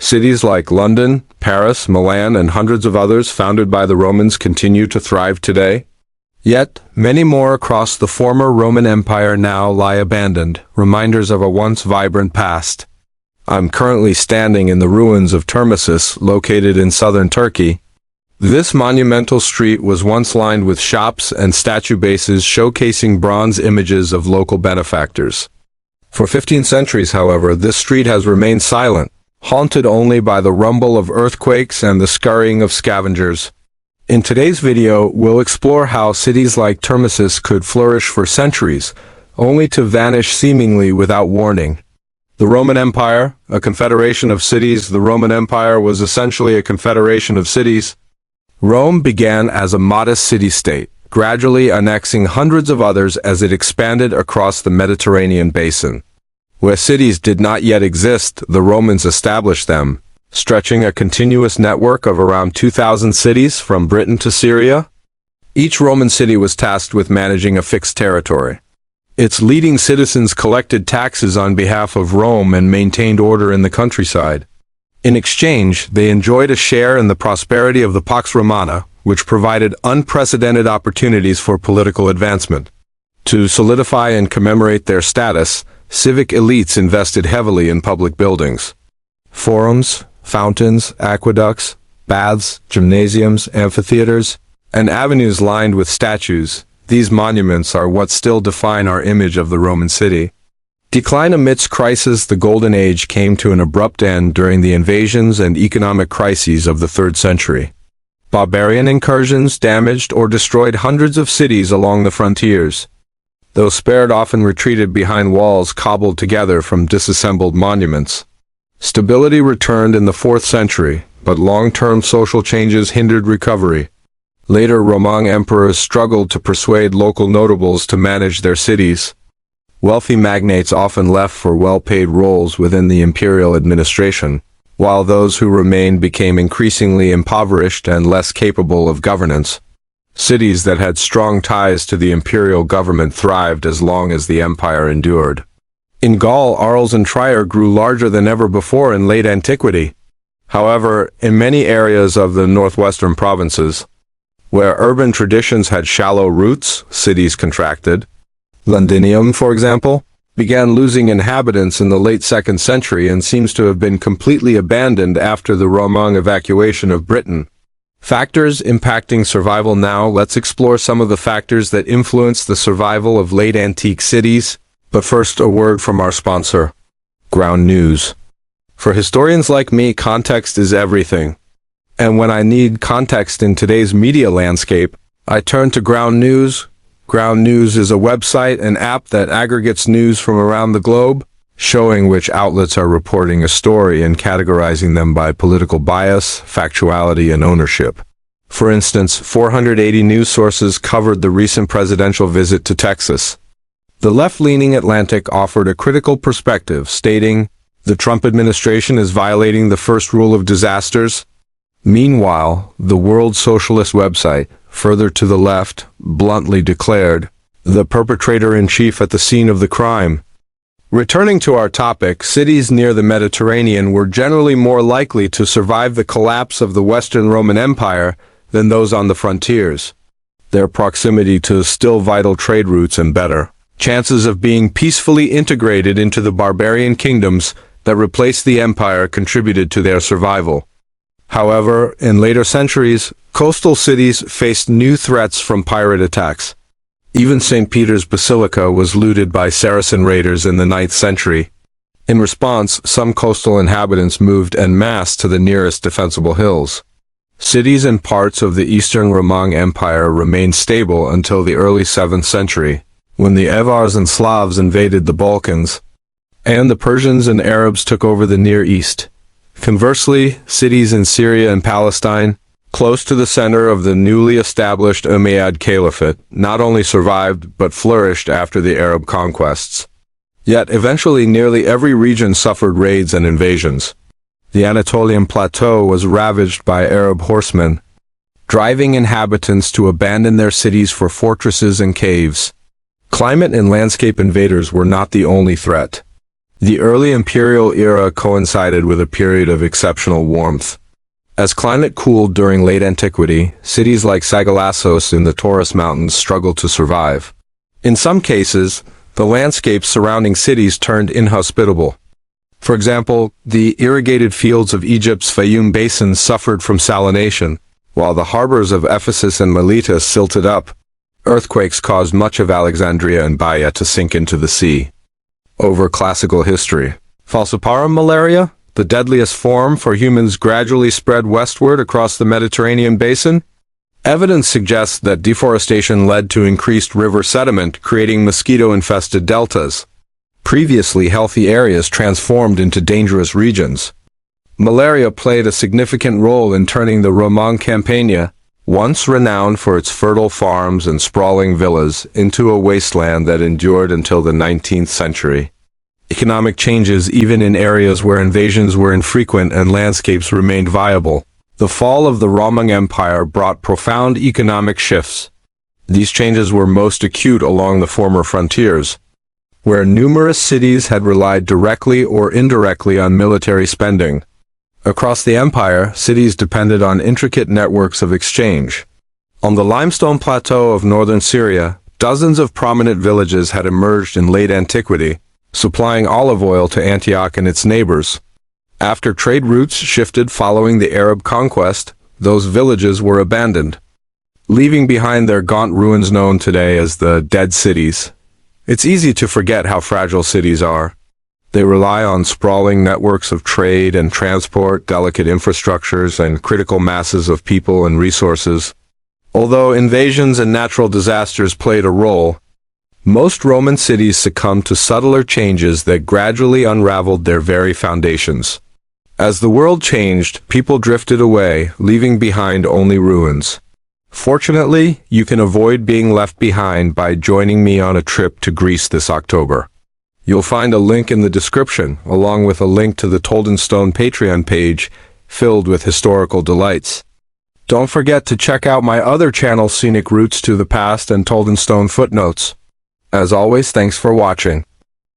Cities like London, Paris, Milan, and hundreds of others founded by the Romans continue to thrive today. Yet, many more across the former Roman Empire now lie abandoned, reminders of a once vibrant past. I'm currently standing in the ruins of Termissus, located in southern Turkey. This monumental street was once lined with shops and statue bases showcasing bronze images of local benefactors. For 15 centuries, however, this street has remained silent, haunted only by the rumble of earthquakes and the scurrying of scavengers. In today's video, we'll explore how cities like Termissus could flourish for centuries, only to vanish seemingly without warning. The Roman Empire, a confederation of cities. The Roman Empire was essentially a confederation of cities. Rome began as a modest city-state, gradually annexing hundreds of others as it expanded across the Mediterranean basin. Where cities did not yet exist, the Romans established them, stretching a continuous network of around 2,000 cities from Britain to Syria. Each Roman city was tasked with managing a fixed territory. Its leading citizens collected taxes on behalf of Rome and maintained order in the countryside. In exchange, they enjoyed a share in the prosperity of the Pax Romana, which provided unprecedented opportunities for political advancement. To solidify and commemorate their status, civic elites invested heavily in public buildings. Forums, fountains, aqueducts, baths, gymnasiums, amphitheaters, and avenues lined with statues. These monuments are what still define our image of the Roman city. Decline amidst crisis. The Golden Age came to an abrupt end during the invasions and economic crises of the 3rd century. Barbarian incursions damaged or destroyed hundreds of cities along the frontiers. Those spared often retreated behind walls cobbled together from disassembled monuments. Stability returned in the 4th century, but long-term social changes hindered recovery. Later Roman emperors struggled to persuade local notables to manage their cities. Wealthy magnates often left for well-paid roles within the imperial administration, while those who remained became increasingly impoverished and less capable of governance. Cities that had strong ties to the imperial government thrived as long as the empire endured. In Gaul, Arles and Trier grew larger than ever before in late antiquity. However, in many areas of the northwestern provinces, where urban traditions had shallow roots, cities contracted. Londinium, for example, began losing inhabitants in the late 2nd century and seems to have been completely abandoned after the Roman evacuation of Britain. Factors impacting survival now. Let's explore some of the factors that influence the survival of late antique cities. But first, a word from our sponsor, Ground News. For historians like me, context is everything. And when I need context in today's media landscape, I turn to Ground News. Ground News is a website and app that aggregates news from around the globe, showing which outlets are reporting a story and categorizing them by political bias, factuality, and ownership. For instance, 480 news sources covered the recent presidential visit to Texas. The left-leaning Atlantic offered a critical perspective, stating, "The Trump administration is violating the first rule of disasters." Meanwhile, the World Socialist website, further to the left, bluntly declared, "The perpetrator-in-chief at the scene of the crime." Returning to our topic, cities near the Mediterranean were generally more likely to survive the collapse of the Western Roman Empire than those on the frontiers. Their proximity to still vital trade routes and better chances of being peacefully integrated into the barbarian kingdoms that replaced the empire contributed to their survival. However, in later centuries, coastal cities faced new threats from pirate attacks. Even St. Peter's Basilica was looted by Saracen raiders in the 9th century. In response, some coastal inhabitants moved en masse to the nearest defensible hills. Cities and parts of the Eastern Roman Empire remained stable until the early 7th century, when the Avars and Slavs invaded the Balkans, and the Persians and Arabs took over the Near East. Conversely, cities in Syria and Palestine, close to the center of the newly established Umayyad Caliphate, not only survived but flourished after the Arab conquests. Yet eventually nearly every region suffered raids and invasions. The Anatolian plateau was ravaged by Arab horsemen, driving inhabitants to abandon their cities for fortresses and caves. Climate and landscape invaders were not the only threat. The early imperial era coincided with a period of exceptional warmth. As climate cooled during late antiquity, cities like Sagalassos in the Taurus Mountains struggled to survive. In some cases, the landscapes surrounding cities turned inhospitable. For example, the irrigated fields of Egypt's Fayum Basin suffered from salination, while the harbors of Ephesus and Miletus silted up. Earthquakes caused much of Alexandria and Baia to sink into the sea. Over classical history. Falciparum malaria, the deadliest form for humans, gradually spread westward across the Mediterranean basin. Evidence suggests that deforestation led to increased river sediment, creating mosquito-infested deltas. Previously healthy areas transformed into dangerous regions. Malaria played a significant role in turning the Romang Campagna, once renowned for its fertile farms and sprawling villas, into a wasteland that endured until the 19th century. Economic changes even in areas where invasions were infrequent and landscapes remained viable. The fall of the Romang Empire brought profound economic shifts. These changes were most acute along the former frontiers, where numerous cities had relied directly or indirectly on military spending. Across the empire, cities depended on intricate networks of exchange. On the limestone plateau of northern Syria, dozens of prominent villages had emerged in late antiquity, supplying olive oil to Antioch and its neighbors. After trade routes shifted following the Arab conquest, those villages were abandoned, leaving behind their gaunt ruins known today as the dead cities. It's easy to forget how fragile cities are. They rely on sprawling networks of trade and transport, delicate infrastructures, and critical masses of people and resources. Although invasions and natural disasters played a role, most Roman cities succumbed to subtler changes that gradually unraveled their very foundations. As the world changed, people drifted away, leaving behind only ruins. Fortunately, you can avoid being left behind by joining me on a trip to Greece this October. You'll find a link in the description, along with a link to the Told Stone Patreon page, filled with historical delights. Don't forget to check out my other channel, Scenic Routes to the Past and Told Stone Footnotes. As always, thanks for watching.